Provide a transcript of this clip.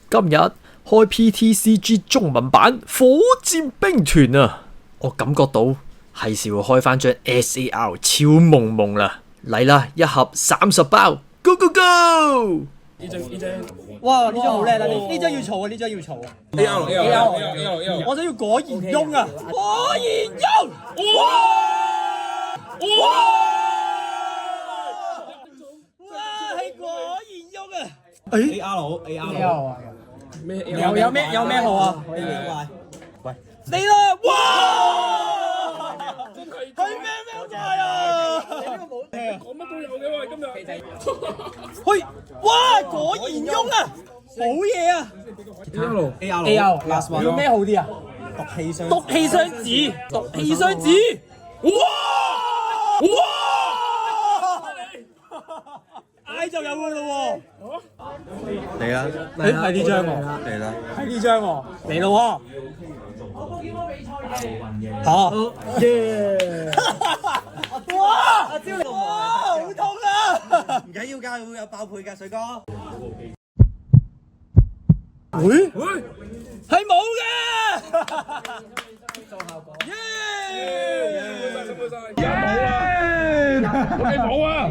今日開 PTCG 中文版火箭兵團啊，我感覺到係時候開翻張 SAR 超夢夢啦！嚟啦，一盒30包 ，Go Go Go！呢張，哇！呢張好靚啊！呢張要儲啊！呢張要儲啊 AR，我想要果然翁啊！果然翁！哇！係果然翁啊！誒 AR 啊！咩有咩號啊？可以喂，嚟啦！哇！係咩怪啊？講乜都有嘅喎，今日。去！哇！果然翁啊！好嘢啊 AR last one 要咩好啲啊？毒氣雙子！哇！嗌就有噶咯喎！嚟啦！係呢張喎，嚟啦！係呢張喎，嚟咯喎！嚇！耶！哇！好痛啊！唔緊要㗎，會有爆配㗎，水哥。會係冇嘅。做效果。耶！冇啊！我哋冇啊！